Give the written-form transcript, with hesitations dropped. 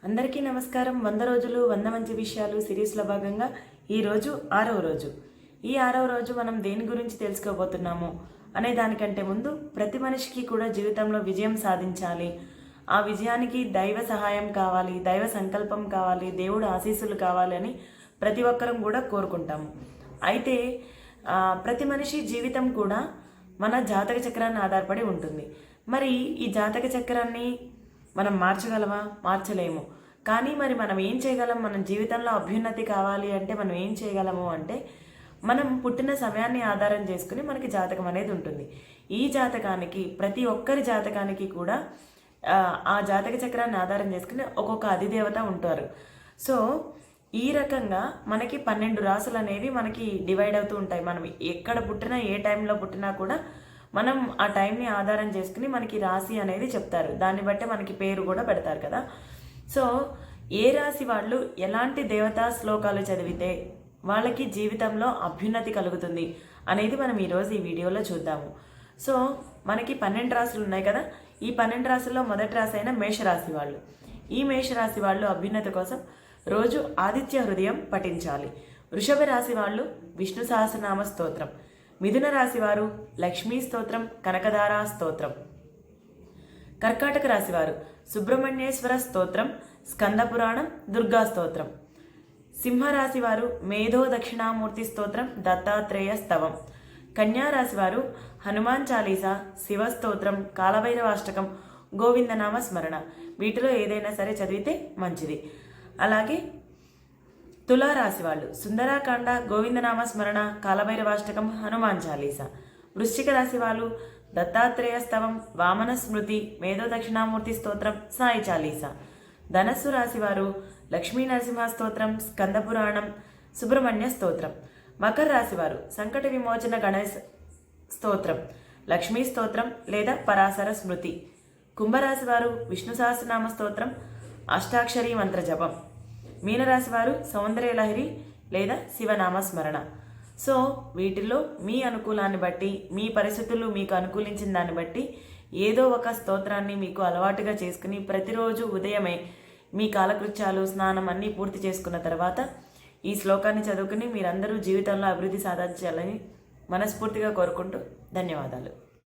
అందరికీ నమస్కారం. 100 రోజులు 100 మంచి విషయాలు సిరీస్లో భాగంగా ఈరోజు 6వ రోజు. ఈ 6వ రోజు మనం దేని గురించి తెలుసుకోబోతున్నాము అనే దానికంటే ముందు ప్రతి మనిషికి కూడా జీవితంలో విజయం సాధించాలి, ఆ విజయానికి దైవ సహాయం కావాలి, దైవ సంకల్పం కావాలి, దేవుడు ఆశీస్సులు కావాలి అని ప్రతి ఒక్కరం కూడా కోరుకుంటాము. అయితే ప్రతి మనిషి జీవితం కూడా మన జాతక చక్రాన్ని ఆధారపడి ఉంటుంది. మరి ఈ జాతక చక్రాన్ని మనం మార్చగలమా? మార్చలేము. కానీ మరి మనం ఏం చేయగలం? మన జీవితంలో అభ్యున్నతి కావాలి అంటే మనం ఏం చేయగలము అంటే, మనం పుట్టిన సమయాన్ని ఆధారం చేసుకుని మనకి జాతకం అనేది ఉంటుంది. ఈ జాతకానికి, ప్రతి ఒక్కరి జాతకానికి కూడా ఆ జాతక చక్రాన్ని ఆధారం చేసుకుని ఒక్కొక్క అధిదేవత ఉంటారు. సో ఈ రకంగా మనకి 12 రాసులు అనేవి మనకి డివైడ్ అవుతూ ఉంటాయి. మనం ఎక్కడ పుట్టినా, ఏ టైంలో పుట్టినా కూడా మనం ఆ టైంని ఆధారం చేసుకుని మనకి రాశి అనేది చెప్తారు. దాన్ని బట్టి మనకి పేరు కూడా పెడతారు కదా. సో ఏ రాశి వాళ్ళు ఎలాంటి దేవతా శ్లోకాలు చదివితే వాళ్ళకి జీవితంలో అభ్యున్నతి కలుగుతుంది అనేది మనం ఈరోజు ఈ వీడియోలో చూద్దాము. సో మనకి 12 రాశులు ఉన్నాయి కదా. ఈ 12 రాశుల్లో మొదటి రాశి అయిన మేషరాశి వాళ్ళు, ఈ మేషరాశి వాళ్ళు అభ్యున్నతి కోసం రోజు ఆదిత్య హృదయం పఠించాలి. వృషభ రాశి వాళ్ళు విష్ణు సహస్రనామ స్తోత్రం, మిథున రాశి వారు లక్ష్మీ స్తోత్రం, కనకదార స్తోత్రం, కర్కాటక రాశి వారు సుబ్రహ్మణ్యేశ్వర స్తోత్రం, స్కంద పురాణం, దుర్గా స్తోత్రం, సింహరాశి వారు మేధో దక్షిణామూర్తి స్తోత్రం, దత్తాత్రేయ స్తవం, కన్యా రాశి వారు హనుమాన్ చాలీసా, శివ స్తోత్రం, కాలభైరవాష్టకం, గోవిందనామ స్మరణ. వీటిలో ఏదైనా సరే చదివితే మంచిది. అలాగే తులారాశి వాళ్ళు సుందరాకాండ, గోవిందనామ స్మరణ, కాలభైరవాష్టకం, హనుమాన్ చాలీసా. వృశ్చిక రాశి వాళ్ళు దత్తాత్రేయ స్తవం, వామన స్మృతి, మేధో దక్షిణామూర్తి స్తోత్రం, సాయి చాలీసా. ధనస్సు రాశి వారు లక్ష్మీ నరసింహ స్తోత్రం, స్కంద పురాణం, సుబ్రహ్మణ్య స్తోత్రం. మకర రాశి వారు సంకట విమోచన గణేశ స్తోత్రం, లక్ష్మీ స్తోత్రం లేదా పరాశర స్మృతి. కుంభరాశి వారు విష్ణు సహస్రనామ స్తోత్రం, అష్టాక్షరీ మంత్ర జపం. మీనరాశి వారు సౌందర్యలహరి లేదా శివనామ స్మరణ. సో వీటిలో మీ అనుకూలాన్ని బట్టి, మీ పరిస్థితులు మీకు అనుకూలించిన దాన్ని బట్టి ఏదో ఒక స్తోత్రాన్ని మీకు అలవాటుగా చేసుకుని ప్రతిరోజు ఉదయమే మీ కాలకృత్యాలు, స్నానం అన్నీ పూర్తి చేసుకున్న తర్వాత ఈ శ్లోకాన్ని చదువుకుని మీరందరూ జీవితంలో అభివృద్ధి సాధించాలని మనస్ఫూర్తిగా కోరుకుంటూ ధన్యవాదాలు.